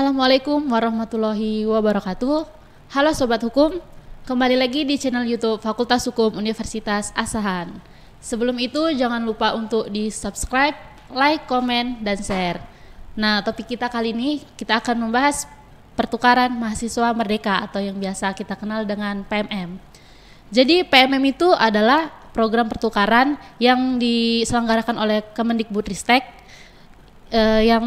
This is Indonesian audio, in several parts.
Assalamualaikum warahmatullahi wabarakatuh. Halo Sobat Hukum, kembali lagi di channel YouTube Fakultas Hukum Universitas Asahan. Sebelum itu jangan lupa untuk di subscribe, like, komen, dan share. Nah, topik kita kali ini kita akan membahas pertukaran mahasiswa merdeka atau yang biasa kita kenal dengan PMM. Jadi PMM itu adalah program pertukaran yang diselenggarakan oleh Kemendikbudristek, yang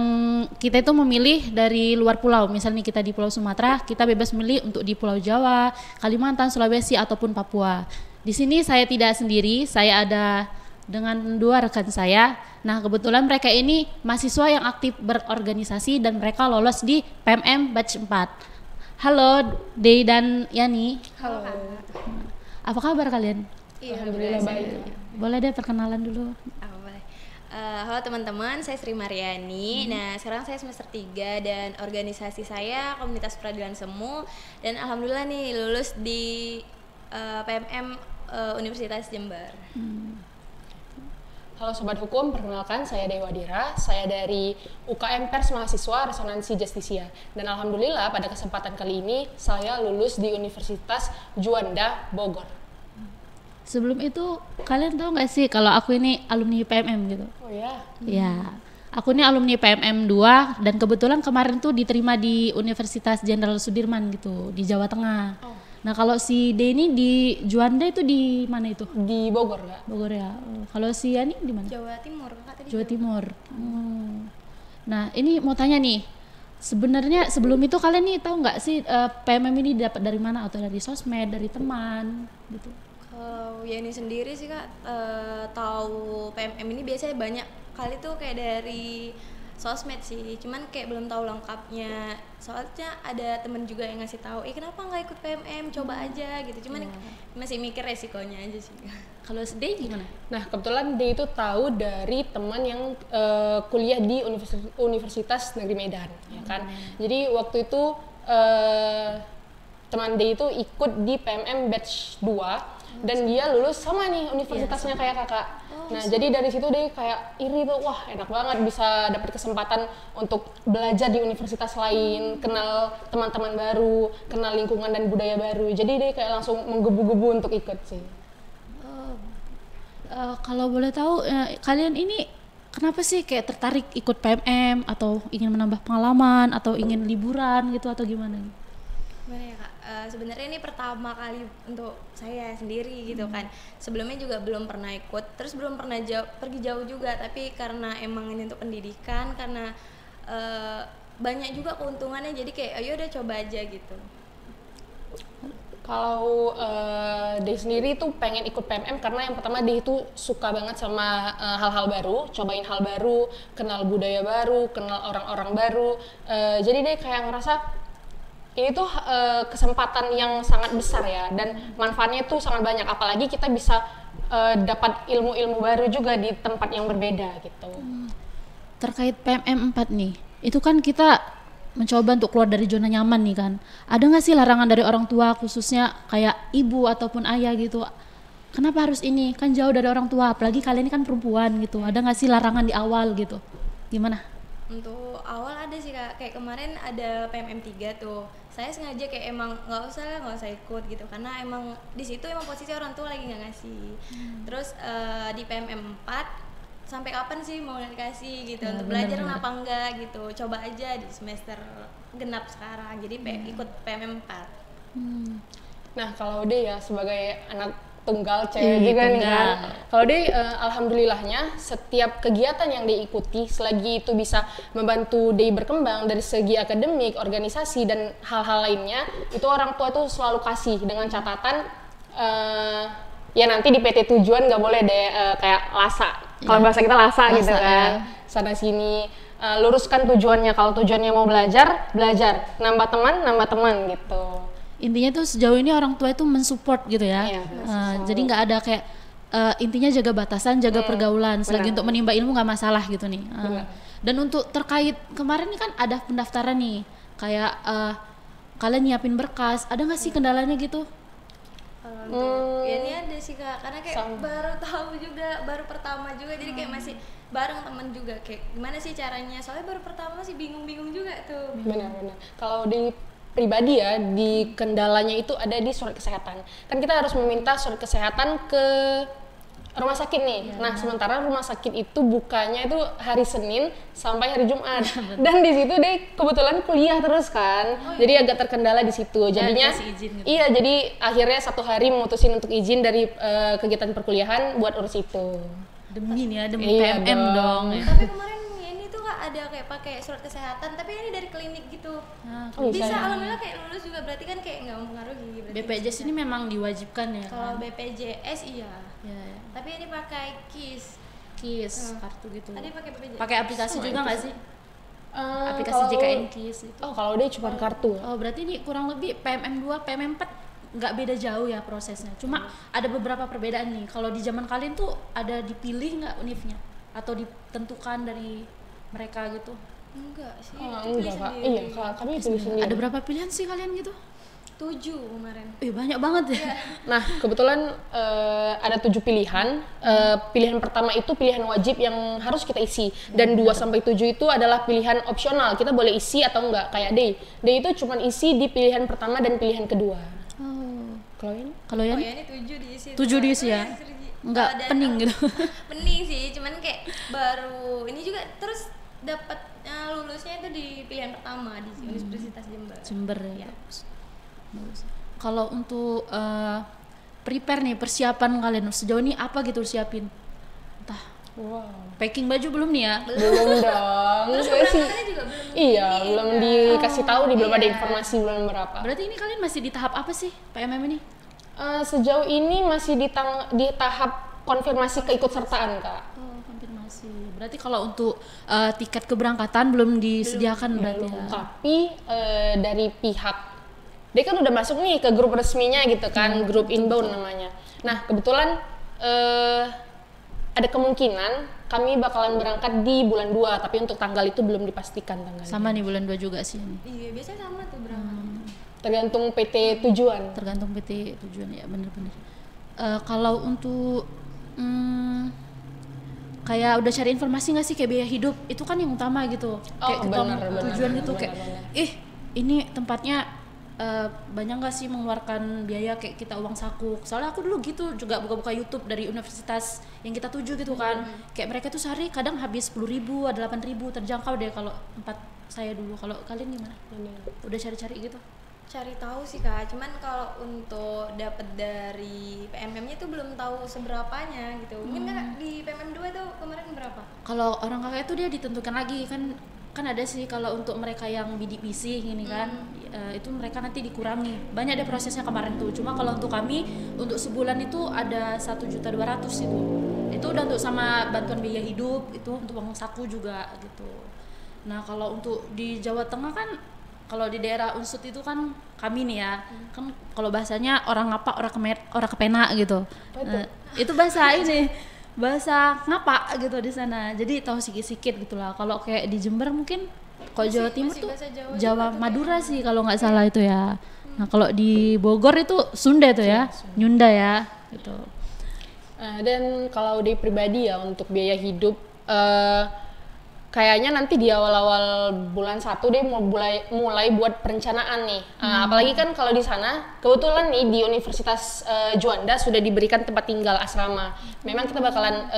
kita itu memilih dari luar pulau. Misalnya kita di Pulau Sumatera, kita bebas memilih untuk di Pulau Jawa, Kalimantan, Sulawesi ataupun Papua. Di sini saya tidak sendiri, saya ada dengan dua rekan saya. Nah, kebetulan mereka ini mahasiswa yang aktif berorganisasi dan mereka lolos di PMM batch 4. Halo Dey dan Yani. Halo. Apa kabar kalian? Alhamdulillah baik. Boleh deh perkenalan dulu. Halo teman-teman, saya Sri Mariani. Nah, sekarang saya semester 3 dan organisasi saya Komunitas Peradilan Semu. Dan alhamdulillah nih lulus di PMM Universitas Jember. Halo Sobat Hukum, perkenalkan saya Dewa Dira. Saya dari UKM Pers Mahasiswa Resonansi Justisia. Dan alhamdulillah pada kesempatan kali ini saya lulus di Universitas Juanda, Bogor. Sebelum itu kalian tahu nggak sih kalau aku ini alumni PMM gitu? Oh ya? Ya, aku ini alumni PMM 2 dan kebetulan kemarin tuh diterima di Universitas Jenderal Sudirman gitu di Jawa Tengah. Oh. Nah, kalau si D ini di Juanda itu di mana itu? Di Bogor nggak? Bogor ya. Kalau si Yani di mana? Jawa Timur, Kakak tadi. Jawa Timur. Nah, ini mau tanya nih. Sebenarnya sebelum itu kalian nih tahu nggak sih PMM ini dapat dari mana, atau dari sosmed, dari teman gitu? Kalau Yani sendiri sih Kak, tahu PMM ini biasanya banyak kali tuh kayak dari sosmed sih, cuman kayak belum tahu lengkapnya. Soalnya ada temen juga yang ngasih tahu, kenapa nggak ikut PMM, coba aja gitu. Cuman masih mikir resikonya aja sih. Kalau sedih gimana? Nah, kebetulan dia itu tahu dari teman yang kuliah di Universitas Negeri Medan, ya kan. Jadi waktu itu teman dia itu ikut di PMM batch 2 dan dia lulus sama nih universitasnya kayak kakak. Nah, jadi dari situ dia kayak iri tuh, wah enak banget bisa dapat kesempatan untuk belajar di universitas lain, kenal teman-teman baru, kenal lingkungan dan budaya baru. Jadi dia kayak langsung menggebu-gebu untuk ikut sih. Kalau boleh tahu kalian ini kenapa sih kayak tertarik ikut PMM, atau ingin menambah pengalaman, atau ingin liburan gitu, atau gimana? Gimana ya Kak? Sebenarnya ini pertama kali untuk saya sendiri gitu kan. Sebelumnya juga belum pernah ikut, terus belum pernah pergi jauh juga. Tapi karena emang ini untuk pendidikan, karena banyak juga keuntungannya, jadi kayak ayo udah coba aja gitu. Kalau dia sendiri tuh pengen ikut PMM karena yang pertama dia itu suka banget sama hal-hal baru, cobain hal baru, kenal budaya baru, kenal orang-orang baru. Jadi dia kayak ngerasa ini tuh kesempatan yang sangat besar ya, dan manfaatnya tuh sangat banyak, apalagi kita bisa dapat ilmu-ilmu baru juga di tempat yang berbeda gitu. Terkait PMM 4 nih, itu kan kita mencoba untuk keluar dari zona nyaman nih kan. Ada nggak sih larangan dari orang tua, khususnya kayak ibu ataupun ayah gitu? Kenapa harus ini? Kan jauh dari orang tua, apalagi kalian ini kan perempuan gitu. Ada nggak sih larangan di awal gitu? Gimana? Untuk awal ada sih Kak, kayak kemarin ada PMM 3 tuh. Saya sengaja kayak emang nggak usah ikut gitu, karena emang di situ emang posisi orang tua lagi nggak ngasih. Terus di PMM 4 sampai kapan sih mau dikasih gitu, untuk belajar kenapa enggak gitu, coba aja di semester genap sekarang, jadi ikut PMM 4. Nah, kalau dia ya sebagai anak tunggal cewek juga nih kan, kalau dia alhamdulillahnya setiap kegiatan yang diikuti selagi itu bisa membantu dia berkembang dari segi akademik, organisasi dan hal-hal lainnya, itu orang tua tuh selalu kasih dengan catatan ya nanti di PT tujuan nggak boleh deh kayak lasa, kalau bahasa kita lasa gitu kan, sana sini. Luruskan tujuannya, kalau tujuannya mau belajar, nambah teman gitu. Intinya tuh sejauh ini orang tua itu mensupport gitu ya. Iya, jadi nggak ada kayak intinya jaga batasan, jaga pergaulan, selagi untuk menimba ilmu nggak masalah gitu nih. Dan untuk terkait kemarin ini kan ada pendaftaran nih, kayak kalian nyiapin berkas, ada nggak sih kendalanya gitu? Ya ini ada sih Kak, karena kayak baru tahu juga, baru pertama juga, jadi kayak masih bareng temen juga kayak gimana sih caranya, soalnya baru pertama sih bingung-bingung juga tuh. Benar-benar. Kalau di pribadi ya, di kendalanya itu ada di surat kesehatan. Kan kita harus meminta surat kesehatan ke rumah sakit nih. Nah, sementara rumah sakit itu bukanya itu hari Senin sampai hari Jumat. Dan di situ deh kebetulan kuliah terus kan. Jadi agak terkendala di situ. Jadinya izin gitu. iya, jadi akhirnya 1 hari memutusin untuk izin dari kegiatan perkuliahan buat urus itu. Demi nih ya, demi Iya PMM dong. Ya. Tapi kemarin ini tuh Kak ada kayak pakai surat kesehatan, tapi ini dari klinik gitu. Nah, Oh, Bisa, ya. alhamdulillah kayak lulus juga, berarti kan kayak nggak mempengaruhi. Berarti BPJS ini memang diwajibkan ya. kalau BPJS iya, Ya, tapi ini pakai KIS. KIS, kartu gitu. Tadi pakai BPJS. Pakai aplikasi juga nggak sih? Aplikasi Kalau- JKN KIS gitu. Oh, kalau dia cuma kartu. Oh, berarti ini kurang lebih PMM 2, PMM 4 nggak beda jauh ya prosesnya. Cuma ada beberapa perbedaan nih. Kalau di zaman kalian tuh ada dipilih nggak univnya? Atau ditentukan dari mereka gitu? Enggak sih. Oh, itu pilih enggak, Kak. sendiri. Iya, Kak. Kami pilih sendiri. Ada berapa pilihan sih kalian gitu? 7 kemarin. Banyak banget ya. Nah, kebetulan ada 7 pilihan. Pilihan pertama itu pilihan wajib yang harus kita isi. Dan 2 sampai 7 itu adalah pilihan opsional. Kita boleh isi atau enggak. Kayak D. D itu cuma isi di pilihan pertama dan pilihan kedua. Oh. Kalau ini? Kalau Oh yang ya ini 7 diisi. 7 diisi ya? Nggak Kalau ada- pening gitu. Pening sih, cuman kayak baru ini juga terus dapat lulusnya itu di pilihan pertama di Universitas Jember. Jember ya. Ya. Bagus. Kalau untuk prepare nih, persiapan kalian sejauh ini apa gitu siapin? Entah Wow. packing baju belum nih ya? Belum dong. Terus Saya sih. keberangkatannya juga belum. Iya, ini, belum kan? dikasih tahu nih, belum ada Iya. informasi bulan berapa. Berarti ini kalian masih di tahap apa sih PMM ini? Sejauh ini masih di tahap konfirmasi keikutsertaan, Kak. Oh, konfirmasi. Berarti kalau untuk tiket keberangkatan belum disediakan berarti ya. Tapi dari pihak dia kan udah masuk nih ke grup resminya gitu kan, grup inbound namanya. Nah, kebetulan ada kemungkinan kami bakalan berangkat di bulan 2, tapi untuk tanggal itu belum dipastikan tanggalnya. Sama nih bulan 2 juga sih ini. Iya, biasanya sama tuh berangkat. Tergantung PT tujuan. Tergantung PT tujuan ya, bener-bener. Kalau untuk kayak udah cari informasi nggak sih kayak biaya hidup itu kan yang utama gitu. Kayak kita benar, tujuan gitu benar, kayak benar. ini tempatnya banyak nggak sih mengeluarkan biaya kayak kita uang saku. Soalnya aku dulu gitu juga buka-buka YouTube dari universitas yang kita tuju gitu kan. Kayak mereka tuh sehari kadang habis 10.000, ada 8.000 terjangkau deh kalau tempat saya dulu. Kalau kalian gimana? Udah cari-cari gitu? Cari tahu sih Kak, cuman kalau untuk dapat dari PMM-nya tuh belum tahu seberapanya gitu. Mungkin Kak di PMM 2 tuh kemarin berapa? Kalau orang kakak itu dia ditentukan lagi kan ada sih kalau untuk mereka yang bidik bisik gini kan itu mereka nanti dikurangi banyak deh prosesnya kemarin tuh. Cuma kalau untuk kami untuk sebulan itu ada 1.200.000 itu udah untuk sama bantuan biaya hidup, itu untuk uang saku juga gitu. Nah kalau untuk di Jawa Tengah kan kalau di daerah Unsut itu kan kami nih ya kan kalau bahasanya orang ngapa orang kepena gitu. Itu bahasa ini bahasa ngapa gitu di sana, jadi tahu sikit-sikit gitulah. Kalau kayak di Jember mungkin kalau Jawa Timur masih tuh bahasa Jawa Jawa Madura sih kalau nggak salah itu ya. Nah kalau di Bogor itu Sunda itu ya, Nyunda ya gitu. Dan kalau di pribadi ya untuk biaya hidup kayaknya nanti di awal-awal bulan 1 deh mulai buat perencanaan nih. Apalagi kan kalau di sana kebetulan nih di Universitas Juanda sudah diberikan tempat tinggal asrama. Memang kita bakalan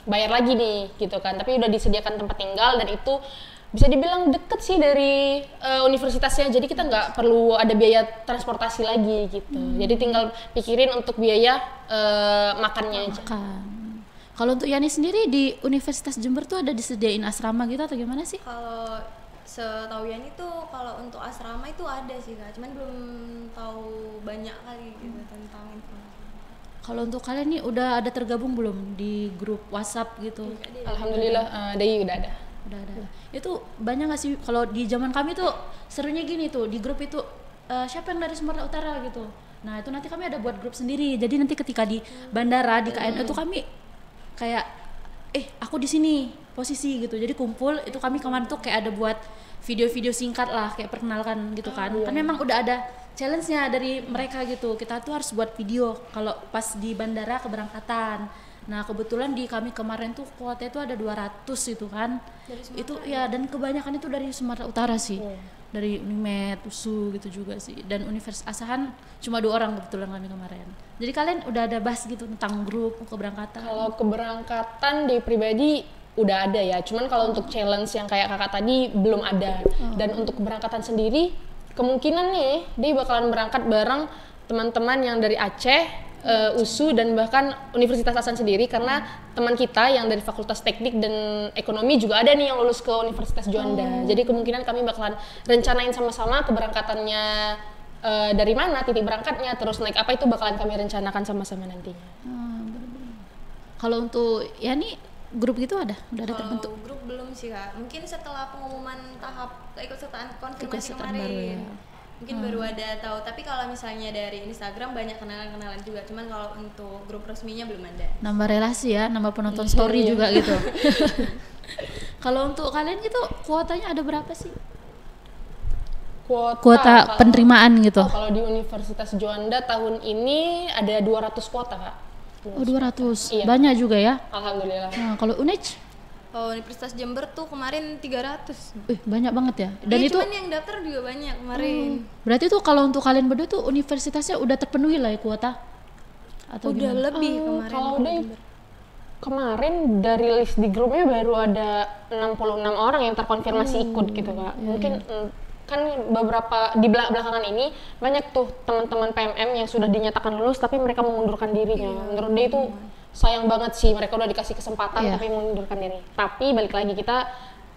bayar lagi nih gitu kan. Tapi udah disediakan tempat tinggal dan itu bisa dibilang deket sih dari universitasnya. Jadi kita nggak perlu ada biaya transportasi lagi gitu. Jadi tinggal pikirin untuk biaya makannya aja. Kalau untuk Yani sendiri di Universitas Jember tuh ada disediain asrama gitu atau gimana sih? Kalau setahu Yani tuh kalau untuk asrama itu ada sih Kak, cuman belum tahu banyak kali gitu tentang informasi. Kalau untuk kalian nih udah ada tergabung belum di grup WhatsApp gitu? Alhamdulillah Dayi udah ada. Udah ada. Itu banyak nggak sih kalau di zaman kami tuh serunya gini tuh di grup itu siapa yang dari Sumatera Utara gitu. Nah itu nanti kami ada buat grup sendiri. Jadi nanti ketika di bandara di KN itu kami kayak aku di sini posisi gitu. Jadi kumpul itu kami kemarin tuh kayak ada buat video-video singkat lah kayak perkenalkan gitu kan. Kan memang udah ada challenge-nya dari mereka gitu. Kita tuh harus buat video kalau pas di bandara keberangkatan. Nah kebetulan di kami kemarin tuh kuota itu ada 200 itu kan. Dari Sumatera Itu ya, dan kebanyakan itu dari Sumatera Utara sih. Dari Unimed, USU gitu juga sih. Dan Universitas Asahan cuma 2 orang kebetulan kami kemarin. Jadi kalian udah ada bahas gitu tentang grup keberangkatan? Kalau keberangkatan di pribadi udah ada ya, cuman kalau untuk challenge yang kayak kakak tadi belum ada. Dan untuk keberangkatan sendiri kemungkinan nih dia bakalan berangkat bareng teman-teman yang dari Aceh, USU dan bahkan Universitas Asahan sendiri, karena teman kita yang dari Fakultas Teknik dan Ekonomi juga ada nih yang lulus ke Universitas Juanda. Jadi kemungkinan kami bakalan rencanain sama-sama keberangkatannya, dari mana, titik berangkatnya, terus naik apa, itu bakalan kami rencanakan sama-sama nantinya. Kalau untuk ya nih grup gitu udah ada terbentuk? Kalau grup belum sih Kak, mungkin setelah pengumuman tahap keikutsertaan konfirmasi Keikutsertaan kemarin baru ya. mungkin baru ada tahu, tapi kalau misalnya dari Instagram banyak kenalan-kenalan juga, cuman kalau untuk grup resminya belum ada. Nambah relasi ya, nambah penonton story juga gitu. Kalau untuk kalian gitu kuotanya ada berapa sih? Kuota Kalau- penerimaan gitu? kalau di Universitas Juanda tahun ini ada 200 kuota Kak. Oh 200, Iya. banyak juga ya. Alhamdulillah. Nah, kalau UNEJ, Universitas Jember tuh kemarin 300. banyak banget ya. Dan Iya, itu cuman yang daftar juga banyak kemarin. berarti tuh kalau untuk kalian berdua tuh universitasnya udah terpenuhi lah ya kuota? Atau Udah gimana? lebih kemarin. Kalau udah kemarin dari list di grupnya baru ada 66 orang yang terkonfirmasi ikut gitu Kak. Mungkin kan beberapa di belakangan ini banyak tuh teman-teman PMM yang sudah dinyatakan lulus tapi mereka mengundurkan dirinya. Menurut dia itu sayang banget sih, mereka udah dikasih kesempatan Iya. tapi mengundurkan diri. Tapi balik lagi kita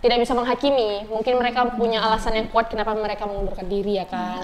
tidak bisa menghakimi. Mungkin mereka punya alasan yang kuat kenapa mereka mengundurkan diri ya kan.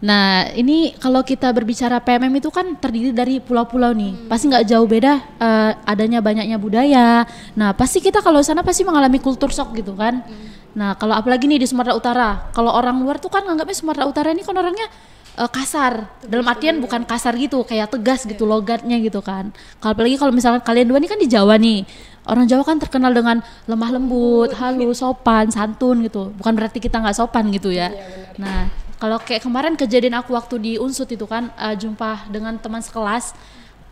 Nah, ini kalau kita berbicara PMM itu kan terdiri dari pulau-pulau nih. Pasti nggak jauh beda adanya banyaknya budaya. Nah, pasti kita kalau sana pasti mengalami kultur shock gitu kan. Nah, kalau apalagi nih di Sumatera Utara. Kalau orang luar tuh kan nganggapnya Sumatera Utara ini kan orangnya kasar. Dalam artian bukan kasar gitu, kayak tegas gitu logatnya gitu kan. Kalau apalagi kalau misalkan kalian dua nih kan di Jawa nih. Orang Jawa kan terkenal dengan lemah lembut, halus, sopan, santun gitu. Bukan berarti kita nggak sopan gitu ya. Nah, kalau kayak kemarin kejadian aku waktu di Unsut itu kan jumpa dengan teman sekelas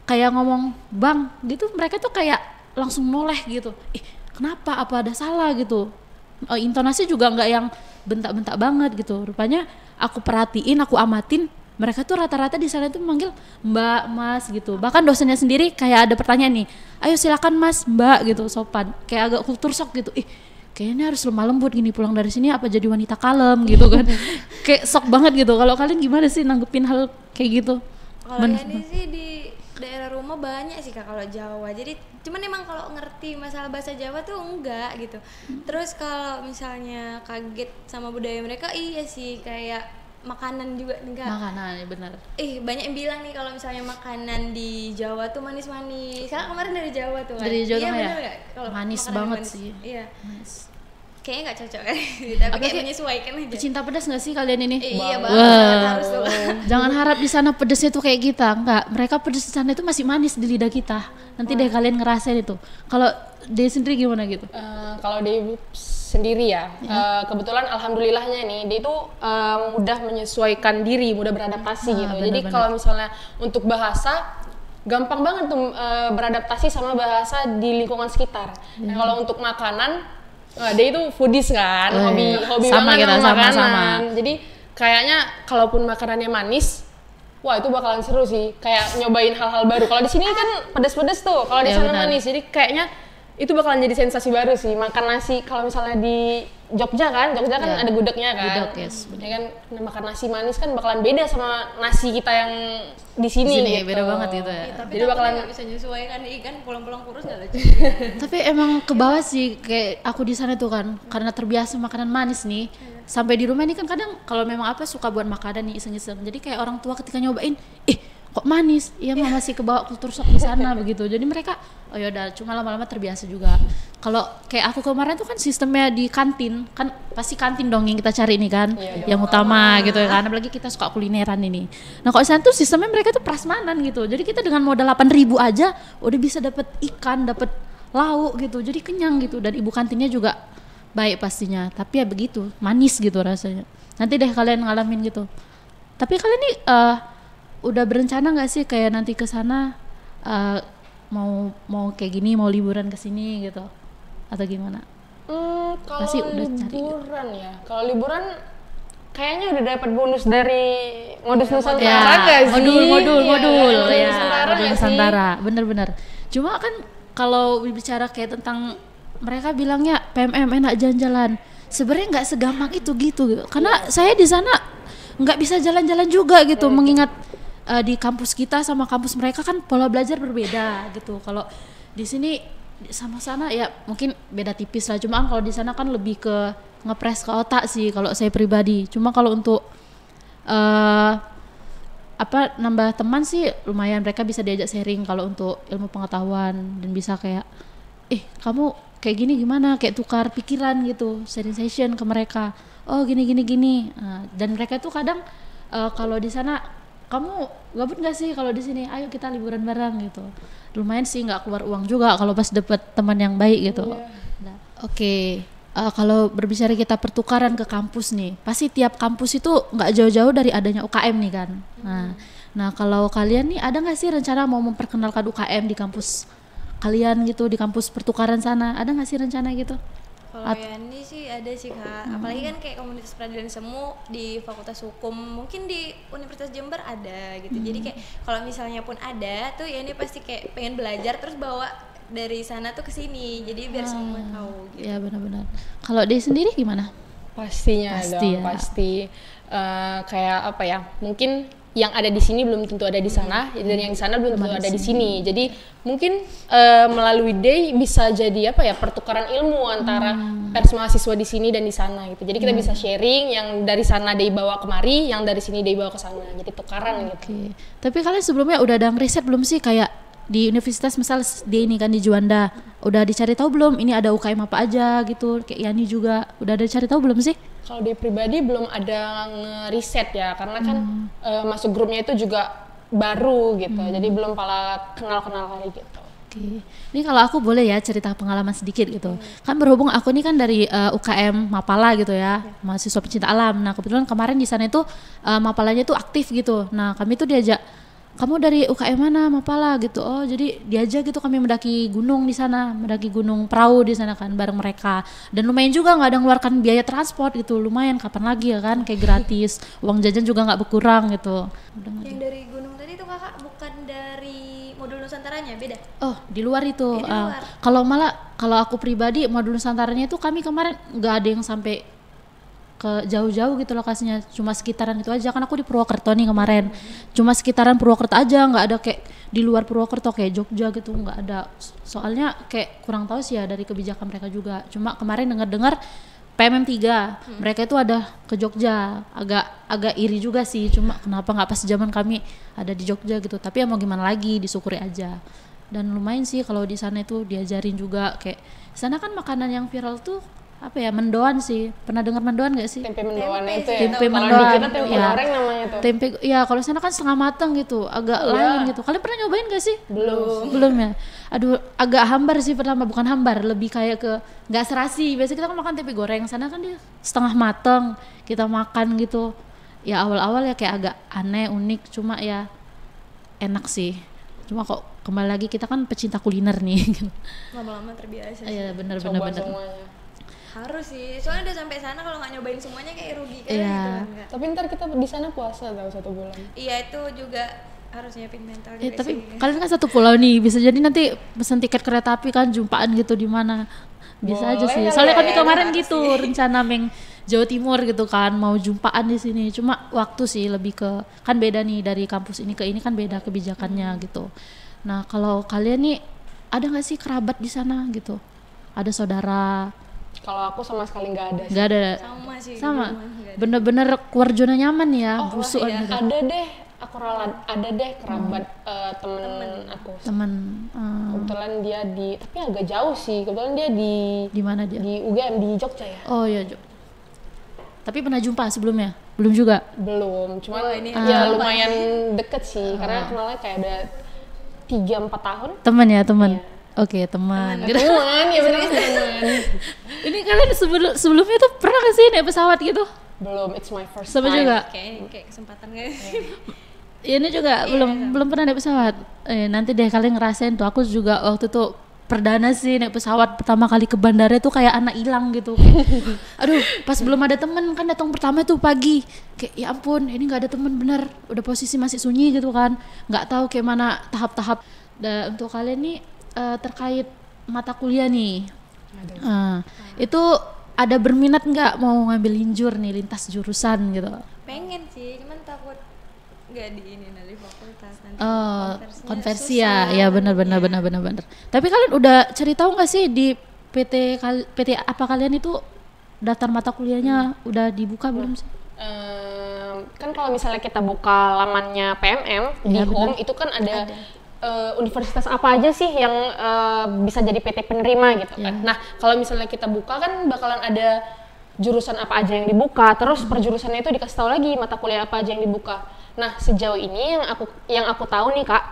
kayak ngomong bang gitu, mereka tuh kayak langsung noleh gitu, kenapa, apa ada salah gitu. Intonasi juga nggak yang bentak-bentak banget gitu. Rupanya aku perhatiin, aku amatin, mereka tuh rata-rata di sana tuh manggil mbak, mas gitu. Bahkan dosennya sendiri kayak ada pertanyaan nih, ayo silakan mas, mbak gitu, sopan, kayak agak kultur shock gitu. Kayaknya harus lemah lembut gini, pulang dari sini apa jadi wanita kalem gitu kan. Kayak shock banget gitu. Kalau kalian gimana sih nanggepin hal kayak gitu? Kalau ini sih di daerah rumah banyak sih Kak kalau Jawa. Jadi cuman emang kalau ngerti masalah bahasa Jawa tuh enggak gitu. Terus kalau misalnya kaget sama budaya mereka, iya sih, kayak makanan juga enggak. Makanan ya benar. Banyak yang bilang nih kalau misalnya makanan di Jawa tuh manis-manis. Karena kemarin dari Jawa tuh kan. Dari Jawa iya, Tengah ya? bener nggak? Kalau Manis makanan banget manis. sih. Iya. Manis. Kayaknya nggak cocok kan. Tapi Apalagi kayak menyesuaikan aja. Pecinta pedas nggak sih kalian ini? Iya Wah. banget, harus tuh. Jangan harap di sana pedesnya tuh kayak kita, enggak. Mereka pedes di sana itu masih manis di lidah kita. Nanti deh kalian ngerasain itu. Kalau dia sendiri gimana gitu? Kalau dia sendiri ya, kebetulan alhamdulillahnya nih dia itu mudah menyesuaikan diri, mudah beradaptasi gitu. Jadi benar-benar. kalau misalnya untuk bahasa gampang banget tuh beradaptasi sama bahasa di lingkungan sekitar. Nah kalau untuk makanan, dia itu foodies kan, hobi Sama banget kita, sama makanan. sama-sama. Jadi kayaknya kalaupun makanannya manis, wah itu bakalan seru sih, kayak nyobain hal-hal baru. Kalau di sini kan pedas-pedas tuh, kalau di Ya, sana benar. manis. Jadi kayaknya itu bakalan jadi sensasi baru sih, makan nasi. Kalau misalnya di Jogja kan Ya. ada gudegnya kan. Gudeg, yes, Ya kan, nah, makan nasi manis kan bakalan beda sama nasi kita yang di sini gitu. beda banget gitu ya. Tapi Jadi bakalan nggak bisa menyesuaikan ikan pulang-pulang kurus nggak lucu. Tapi emang ke bawah sih, kayak aku di sana tuh kan, karena terbiasa makanan manis nih. Sampai di rumah ini kan kadang kalau memang apa suka buat makanan nih iseng-iseng. Jadi kayak orang tua ketika nyobain, kok manis? Iya mah masih kebawa kultur shock di sana begitu. Jadi mereka, oh yaudah, cuma lama-lama terbiasa juga. Kalau kayak aku kemarin tuh kan sistemnya di kantin, kan pasti kantin dong yang kita cari ini kan, yang utama gitu ya kan. Apalagi kita suka kulineran ini. Nah kalau di sana tuh sistemnya mereka tuh prasmanan gitu. Jadi kita dengan modal 8.000 aja udah bisa dapet ikan, dapet lauk gitu. Jadi kenyang gitu. Dan ibu kantinnya juga baik pastinya. Tapi ya begitu, manis gitu rasanya. Nanti deh kalian ngalamin gitu. Tapi kalian nih udah berencana nggak sih kayak nanti ke sana mau kayak gini, mau liburan ke sini gitu atau gimana? Kalau Pasti udah cari liburan ya. Kalau liburan kayaknya udah dapat bonus dari modus Ya, Nusantara gak sih? modul Iya, ya, Nusantara modul gak sih? Nusantara, bener. Cuma kan kalau bicara kayak tentang mereka bilangnya PMM enak jalan-jalan, sebenarnya nggak segampang itu gitu. Karena saya di sana nggak bisa jalan-jalan juga gitu, mengingat di kampus kita sama kampus mereka kan pola belajar berbeda gitu. Kalau di sini sama sana ya mungkin beda tipis lah. Cuma kalau di sana kan lebih ke ngepres ke otak sih kalau saya pribadi. Cuma kalau untuk nambah teman sih lumayan, mereka bisa diajak sharing kalau untuk ilmu pengetahuan dan bisa kayak kamu kayak gini gimana, kayak tukar pikiran gitu, sharing session ke mereka. Oh gini. Dan mereka tuh kadang kalau di sana kamu gabut nggak sih kalau di sini, ayo kita liburan bareng gitu. Lumayan sih, nggak keluar uang juga kalau pas dapet teman yang baik gitu. Nah, oke. Kalau berbicara kita pertukaran ke kampus nih, pasti tiap kampus itu nggak jauh-jauh dari adanya UKM nih kan. Nah kalau kalian nih ada nggak sih rencana mau memperkenalkan UKM di kampus kalian gitu, di kampus pertukaran sana? Ada nggak sih rencana gitu? Kalau Yani sih ada sih Kak, apalagi kan kayak komunitas peradilan semu di Fakultas Hukum, mungkin di Universitas Jember ada gitu. Jadi kayak kalau misalnya pun ada tuh Yani pasti kayak pengen belajar terus bawa dari sana tuh ke sini. Jadi biar semua tahu gitu. Ya benar-benar. Kalau dia sendiri gimana? Pastinya Pasti dong, ya. pasti. Kayak apa ya? Mungkin yang ada di sini belum tentu ada di sana, dan yang di sana belum tentu ada di sini. Jadi mungkin melalui Day bisa jadi apa ya, pertukaran ilmu antara pers mahasiswa di sini dan di sana gitu. Jadi kita bisa sharing, yang dari sana Day bawa kemari, yang dari sini Day bawa ke sana. Jadi tukaran gitu. Oke. Tapi kalian sebelumnya udah ada ngeriset belum sih, kayak di universitas misal dia ini kan di Juanda, udah dicari tahu belum ini ada UKM apa aja gitu? Kayak Yani juga udah ada cari tahu belum sih? Kalau di pribadi belum ada ngeriset ya, karena kan masuk grupnya itu juga baru gitu, jadi belum pala kenal-kenal kali gitu. Oke. Ini kalau aku boleh ya cerita pengalaman sedikit gitu. Kan berhubung aku ini kan dari UKM Mapala gitu ya, mahasiswa pecinta alam. Nah kebetulan kemarin di sana itu Mapalanya tuh aktif gitu. Nah kami tuh diajak, kamu dari UKM mana Mapala gitu. Oh jadi diajak gitu kami mendaki gunung di sana, mendaki gunung perahu di sana kan bareng mereka. Dan lumayan juga nggak ada ngeluarkan biaya transport gitu, lumayan, kapan lagi ya kan, kayak gratis, uang jajan juga nggak berkurang gitu. Yang dari gunung tadi tuh Kakak bukan dari modul Nusantaranya, beda? Oh di luar itu. Di luar. Kalau aku pribadi modul Nusantaranya itu kami kemarin nggak ada yang sampai ke jauh-jauh gitu lokasinya, cuma sekitaran itu aja. Kan aku di Purwokerto nih kemarin, cuma sekitaran Purwokerto aja, nggak ada kayak di luar Purwokerto kayak Jogja gitu, nggak ada. Soalnya kayak kurang tahu sih ya dari kebijakan mereka juga. Cuma kemarin dengar PMM 3 mereka itu ada ke Jogja, agak iri juga sih. Cuma kenapa nggak pas zaman kami ada di Jogja gitu. Tapi ya mau gimana lagi, disyukuri aja. Dan lumayan sih kalau di sana itu diajarin juga, kayak di sana kan makanan yang viral tuh apa ya, mendoan sih. Pernah dengar mendoan nggak sih? Tempe mendoan itu ya. Tempe Kalau mendoan. di kita tempe Ya. goreng namanya tuh. Tempe ya kalau sana kan setengah matang gitu, agak lain gitu. Kalian pernah nyobain gak sih? Belum ya. Aduh, agak hambar sih pertama, bukan hambar, lebih kayak ke nggak serasi. Biasanya kita kan makan tempe goreng, sana kan dia setengah matang. Kita makan gitu. Ya awal-awal ya kayak agak aneh, unik, cuma ya enak sih. Cuma kok kembali lagi kita kan pecinta kuliner nih. Lama-lama terbiasa sih. Iya bener. Coba semuanya. Harus sih, soalnya udah sampai sana kalau nggak nyobain semuanya kayak rugi kan Iya. gitu kan Kak. Tapi ntar kita di sana puasa tau 1 bulan. Iya itu juga harus nyiapin mental juga Tapi sih. kalian kan satu pulau nih, bisa jadi nanti pesen tiket kereta api kan jumpaan gitu di mana. Bisa aja Boleh sih. kali Soalnya ya, kami kemarin harus gitu rencana Jawa Timur gitu kan, mau jumpaan di sini. Cuma waktu sih lebih ke, kan beda nih dari kampus ini ke ini kan beda kebijakannya gitu. Nah, kalau kalian nih ada nggak sih kerabat di sana gitu? Ada saudara? Kalau aku sama sekali nggak ada sih. Nggak ada. Sama sih. Sama. di rumah nggak ada. Bener-bener keluar zona nyaman ya, Oh, busuk iya. gitu. Ada deh, aku ada deh kerabat temen aku. Temen Kebetulan dia tapi agak jauh sih. Kebetulan dia di mana dia? di UGM di Jogja ya. Oh iya, tapi pernah jumpa sebelumnya? Belum juga? Belum, cuman Wah, ini ya jauh lumayan deket sih, karena kenalnya kayak ada 3-4 tahun. Teman ya, teman. Oke, teman. Gitu. Teman, ya benar teman. Ini kalian sebelumnya tuh pernah nggak sih naik pesawat gitu? Belum, it's my first Sama time. juga. Kayak kesempatan guys. Ini juga belum pernah naik pesawat. Nanti deh kalian ngerasain tuh. Aku juga waktu itu perdana sih naik pesawat pertama kali ke bandara tuh kayak anak hilang gitu. Aduh, pas belum ada temen kan datang pertama tuh pagi. Kayak ya ampun, ini nggak ada temen bener. Udah posisi masih sunyi gitu kan. Nggak tahu kayak mana tahap-tahap. Dan untuk kalian nih terkait mata kuliah nih. Itu ada berminat nggak mau ngambil linjur nih lintas jurusan gitu? Pengen sih, cuman takut nggak di ini dari fakultas nanti konversi susah. ya benar. Tapi kalian udah cari tahu nggak sih di PT apa kalian itu daftar mata kuliahnya udah dibuka belum sih? Kan kalau misalnya kita buka lamannya PMM di home itu kan ada. Universitas apa aja sih yang bisa jadi PT penerima gitu kan. Nah, kalau misalnya kita buka kan bakalan ada jurusan apa aja yang dibuka, terus per jurusannya itu dikasih tahu lagi mata kuliah apa aja yang dibuka. Nah, sejauh ini yang aku tahu nih Kak,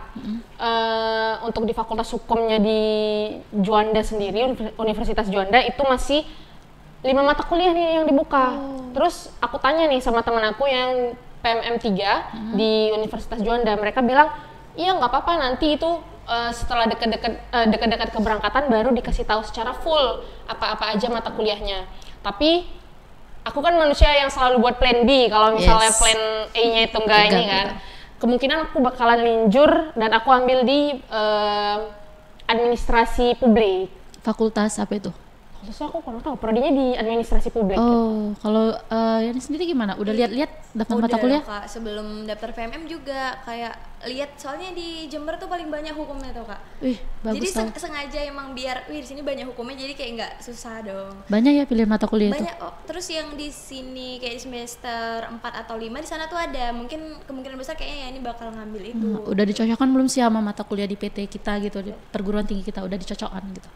untuk di Fakultas Hukumnya di Juanda sendiri, Universitas Juanda itu masih 5 mata kuliah nih yang dibuka. Terus aku tanya nih sama teman aku yang PMM 3 di Universitas Juanda, mereka bilang iya nggak apa-apa nanti itu setelah dekat-dekat keberangkatan baru dikasih tahu secara full apa-apa aja mata kuliahnya. Tapi aku kan manusia yang selalu buat plan B kalau misalnya plan A-nya itu enggak ini kan. Kemungkinan aku bakalan linjur dan aku ambil di administrasi publik. Fakultas apa itu? Fakultasnya aku kurang tahu, prodinya di administrasi publik. Oh, kalau yang sendiri gimana? Udah lihat-lihat daftar mata kuliah? Kak, sebelum daftar PMM juga kayak lihat soalnya di Jember tuh paling banyak hukumnya tuh Kak. Wih, bagus. Jadi sengaja emang biar di sini banyak hukumnya jadi kayak nggak susah dong. Banyak ya pilihan mata kuliah banyak, itu? terus yang di sini kayak di semester 4 atau 5 di sana tuh ada. Mungkin kemungkinan besar kayaknya ya ini bakal ngambil itu. Udah dicocokkan belum sih sama mata kuliah di PT kita gitu, di perguruan tinggi kita udah dicocokkan gitu?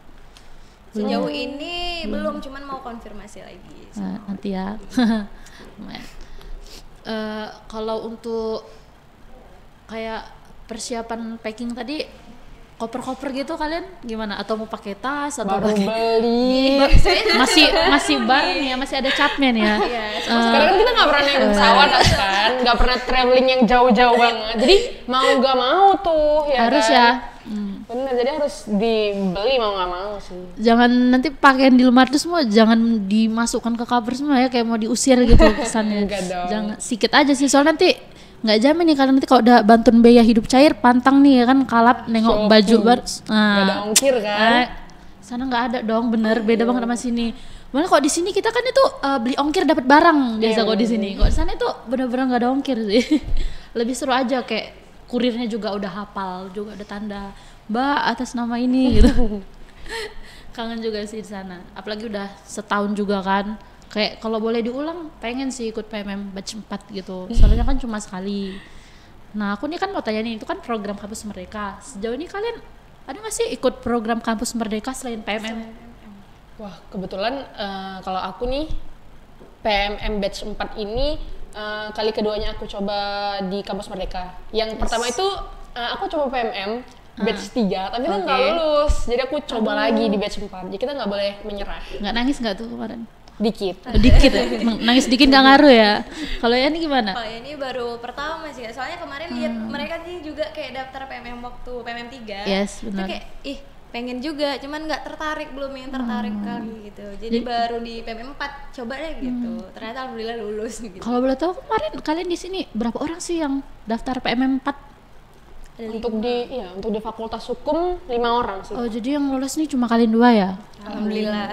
Sejauh ini belum, cuman mau konfirmasi lagi. Nanti ya. Kalau untuk kayak persiapan packing tadi, koper-koper gitu kalian gimana? Atau mau pakai tas atau baru beli? masih bareng ya, masih ada capnya nih ya. Sekarang kan kita nggak pernah naik pesawat kan, nggak pernah traveling yang jauh-jauh banget. Jadi mau nggak mau tuh ya harus kan? Ya. Bener, jadi harus dibeli mau nggak mau sih. Jangan nanti pakaian di lemari itu semua jangan dimasukkan ke cover semua ya, kayak mau diusir gitu kesannya. Jangan, sedikit aja sih, soalnya nanti nggak jamin nih kalian nanti kalau udah bantuin biaya hidup cair pantang nih ya kan, kalap nengok baju baru. Nggak ada ongkir kan? Sana nggak ada dong, bener beda banget sama sini. Malah kalau di sini kita kan itu beli ongkir dapat barang biasa. Kalau di sini, kalau di sana itu bener-bener nggak ada ongkir sih. Lebih seru aja, kayak kurirnya juga udah hafal, juga ada tanda Mbak atas nama ini gitu. Kangen juga sih di sana. Apalagi udah setahun juga kan. Kayak kalau boleh diulang pengen sih ikut PMM batch 4 gitu. Soalnya kan cuma sekali. Nah, aku nih kan mau tanya nih, itu kan program kampus merdeka. Sejauh ini kalian ada nggak sih ikut program kampus merdeka selain PMM? Wah, kebetulan kalau aku nih PMM batch 4 ini kali keduanya aku coba di kampus merdeka. Yang pertama itu aku coba PMM batch 3, tapi kan nggak lulus. Jadi aku coba lagi di batch 4. Jadi kita nggak boleh menyerah. Nggak nangis nggak tuh kemarin? Dikit ya? Nangis dikit nggak ngaruh ya? Kalau ya ini gimana? Kalau ini baru pertama sih, soalnya kemarin lihat mereka sih juga kayak daftar PMM waktu PMM 3. Yes, benar. Itu kayak pengen juga, cuman nggak tertarik, belum yang tertarik kali gitu. Jadi baru di PMM 4 coba deh gitu. Ternyata alhamdulillah lulus gitu. Kalau boleh tahu kemarin kalian di sini berapa orang sih yang daftar PMM 4? Untuk di Fakultas Hukum 5 orang sih. Oh, jadi yang lulus nih cuma kalian 2 ya? Alhamdulillah.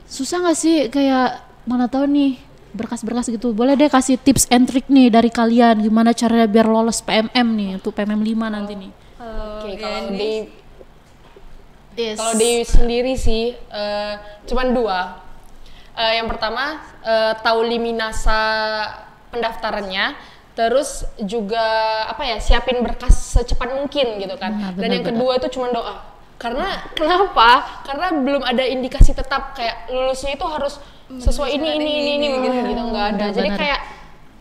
Susah nggak sih, kayak mana tahu nih berkas-berkas gitu. Boleh deh kasih tips and trick nih dari kalian gimana caranya biar lolos PMM nih untuk PMM 5 nanti nih. Oke, kalau di sendiri sih cuman 2. Yang pertama tahu liminasa pendaftarannya. Terus juga siapin berkas secepat mungkin gitu kan. Dan yang kedua itu cuma doa. Karena kenapa? Karena belum ada indikasi tetap kayak lulusnya itu harus sesuai ini gitu, nggak ada. Jadi kayak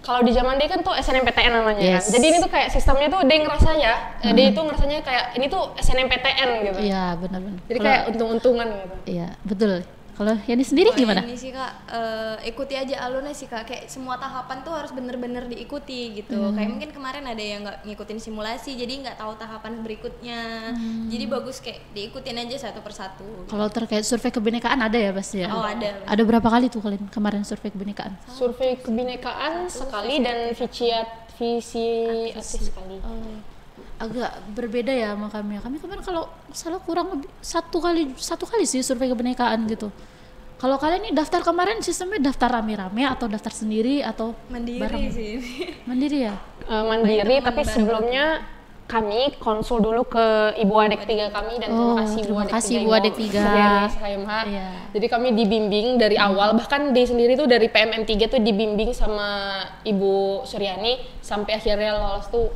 kalau di zaman dia kan tuh SNMPTN namanya kan. Jadi ini tuh kayak sistemnya tuh dia ngerasanya, dia itu ngerasanya kayak ini tuh SNMPTN gitu. Iya, benar-benar. Jadi kayak untung-untungan gitu. Iya, betul. Kalau Yani sendiri Kalau gimana? ini sih Kak, ikuti aja alurnya sih Kak. Kayak semua tahapan tuh harus bener-bener diikuti gitu. Kayak mungkin kemarin ada yang nggak ngikutin simulasi, jadi nggak tahu tahapan berikutnya. Jadi bagus kayak diikutin aja satu persatu. Kalau terkait survei kebinekaan ada ya pasti ya? Oh ada. Ada berapa kali tuh kalian kemarin survei kebinekaan? Survei kebinekaan sekali dan visi sekali. Agak berbeda ya sama kami. Kami kemarin kalau salah kurang lebih satu kali sih survei kebinekaan gitu. Kalau kalian nih daftar kemarin sistemnya daftar rame-rame atau daftar sendiri atau Mandiri bareng? sih. Mandiri ya? Mandiri, tapi sebelumnya kami konsul dulu ke Ibu Adek 3 kami dan terima kasih terima kasih Ibu Bu Adek 3. dari HMH. Iya. Jadi kami dibimbing dari awal, bahkan di sendiri tuh dari PMM 3 tuh dibimbing sama Ibu Suryani sampai akhirnya lolos tuh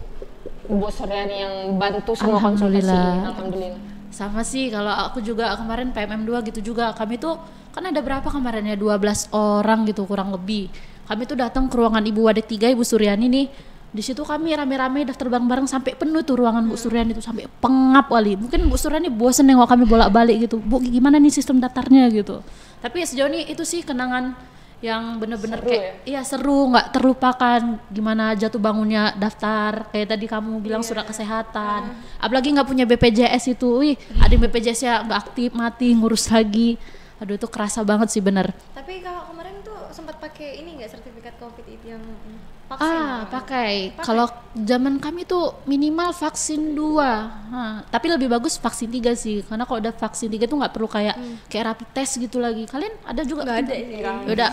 Bu Suryani yang bantu semua konsultasi. Alhamdulillah. Sama sih kalau aku juga kemarin PMM 2 gitu juga. Kami tuh kan ada berapa kemarin ya 12 orang gitu kurang lebih. Kami tuh datang ke ruangan Ibu Adek 3 Ibu Suryani nih. Di situ kami rame-rame daftar bareng-bareng sampai penuh tuh ruangan Bu Suryani itu sampai pengap kali. Mungkin Bu Suryani bosen nengok kami bolak-balik gitu. Bu gimana nih sistem daftarnya gitu. Tapi sejauh ini itu sih kenangan yang bener-bener Seru kayak iya seru, nggak terlupakan gimana jatuh bangunnya daftar kayak tadi kamu bilang surat kesehatan. Apalagi nggak punya BPJS itu, wih ada yang BPJS ya nggak aktif mati ngurus lagi. Aduh itu kerasa banget sih bener. Tapi kalau kemarin tuh sempat pakai ini nggak sertifikat COVID itu yang vaksin? Pakai. Kalau zaman kami tuh minimal vaksin 2. Tapi lebih bagus vaksin 3 sih. Karena kalau udah vaksin 3 tuh nggak perlu kayak rapid test gitu lagi. Kalian ada juga? Nggak ada sih.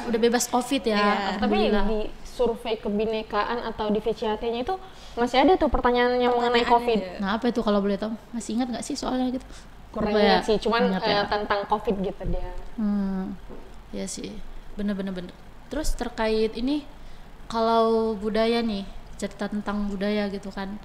Udah bebas COVID ya. Iya. Tapi di survei kebinekaan atau di VCAT-nya itu masih ada tuh pertanyaan yang mengenai COVID. Ada. Nah apa itu kalau boleh tahu? Masih ingat nggak sih soalnya gitu? Kurang Apa ya? ingat sih, cuman Ingat ya? tentang COVID gitu dia. Ya sih, bener. Terus terkait ini, kalau budaya nih, cerita tentang budaya gitu kan,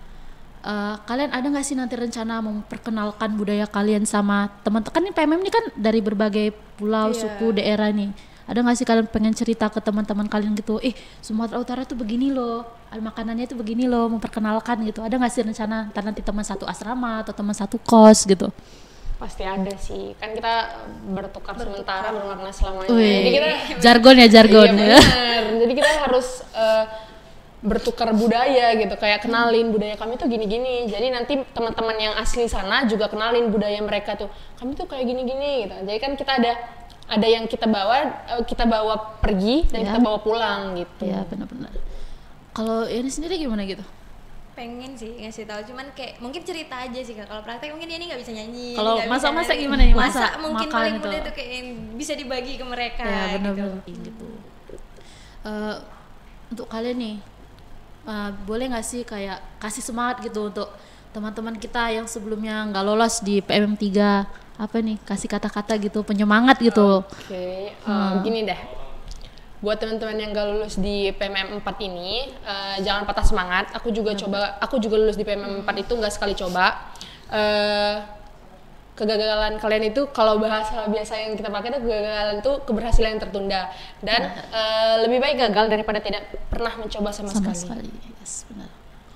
kalian ada nggak sih nanti rencana memperkenalkan budaya kalian sama teman-teman? Kan ini PMM ini kan dari berbagai pulau, suku, daerah nih. Ada nggak sih kalian pengen cerita ke teman-teman kalian gitu? Sumatera Utara tuh begini loh, makanannya tuh begini loh, memperkenalkan gitu. Ada nggak sih rencana nanti teman satu asrama atau teman satu kos gitu? Pasti ada sih, kan kita bertukar sementara bermakna selamanya. Wih, Jadi kita jargon ya. Iya benar. Jadi kita harus bertukar budaya gitu, kayak kenalin budaya kami tuh gini-gini. Jadi nanti teman-teman yang asli sana juga kenalin budaya mereka tuh. Kami tuh kayak gini-gini gitu. Jadi kan kita ada yang kita bawa pergi dan kita bawa pulang gitu. Ya benar-benar. Kalau ini sendiri gimana gitu? Pengen sih ngasih tahu, cuman kayak mungkin cerita aja sih Kak. Kalau praktek mungkin dia ini nggak bisa nyanyi. Kalau nggak bisa masak-masak nari. gimana nih? Masak mungkin makan paling itu. mudah tuh kayak yang bisa dibagi ke mereka. Ya benar-benar gitu. gitu. Untuk kalian nih, boleh nggak sih kayak kasih semangat gitu untuk teman-teman kita yang sebelumnya nggak lolos di PMM 3, apa nih, kasih kata-kata gitu penyemangat gitu. Oke, gini deh. Buat teman-teman yang gak lulus di PMM 4 ini, jangan patah semangat. Aku juga lulus di PMM 4 itu nggak sekali coba. Kegagalan kalian itu, kalau bahasa biasa yang kita pakai itu kegagalan itu keberhasilan yang tertunda. Dan lebih baik gagal daripada tidak pernah mencoba sama sekali. Yes, benar.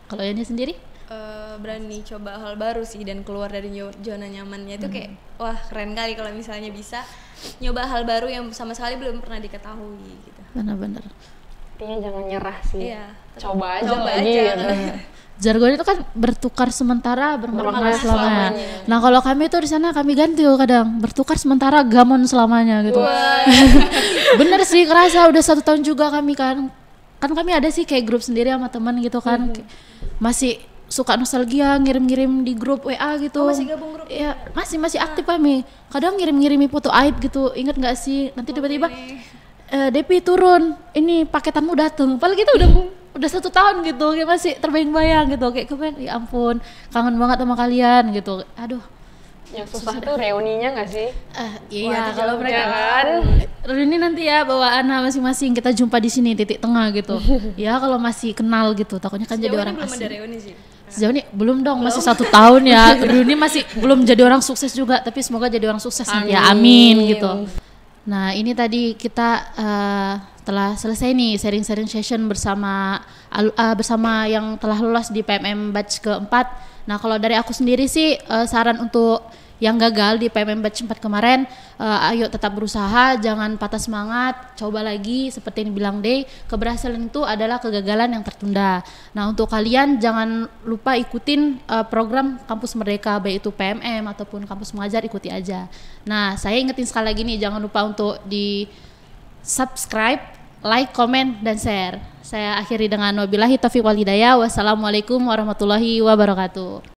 Kalau ini sendiri? Berani coba hal baru sih dan keluar dari zona nyamannya itu kayak wah keren kali kalau misalnya bisa nyoba hal baru yang sama sekali belum pernah diketahui gitu. Benar-benar. Intinya jangan nyerah sih. Iya. Coba aja Coba lagi aja. gitu. Jargon itu kan bertukar sementara bermakna Bermakna selamanya. selamanya. Nah kalau kami tuh di sana kami ganti kadang bertukar sementara gamon selamanya gitu. Bener sih kerasa udah 1 tahun juga kami kan kami ada sih kayak grup sendiri sama teman gitu kan. Masih suka nostalgia ngirim-ngirim di grup WA gitu. Masih gabung grup? Iya masih aktif kami. Kadang ngirim-ngirimi foto aib gitu. Ingat nggak sih nanti tiba-tiba Depi turun ini paketanmu dateng. Padahal kita udah 1 tahun gitu kayak masih terbayang-bayang gitu kayak kebayang ya ampun kangen banget sama kalian gitu. Aduh Yang susah tuh reuninya nggak sih? iya kalau mereka kan reuni nanti ya bawa anak masing-masing kita jumpa di sini titik tengah gitu. Ya kalau masih kenal gitu takutnya kan jadi orang belum ada asing. reuni sih. Sejauh ini belum dong masih 1 tahun ya. Reuni masih belum jadi orang sukses juga tapi semoga jadi orang sukses nanti ya amin gitu. Nah ini tadi kita telah selesai nih sharing-sharing session bersama yang telah lolos di PMM batch keempat. Nah kalau dari aku sendiri sih saran untuk yang gagal di PMM batch 4 kemarin, ayo tetap berusaha, jangan patah semangat, coba lagi. Seperti yang bilang Dey, keberhasilan itu adalah kegagalan yang tertunda. Nah, untuk kalian jangan lupa ikutin program Kampus Merdeka, baik itu PMM ataupun Kampus Mengajar, ikuti aja. Nah, saya ingetin sekali lagi nih, jangan lupa untuk di subscribe, like, komen, dan share. Saya akhiri dengan wabillahi taufiq wal hidayah. Wassalamualaikum warahmatullahi wabarakatuh.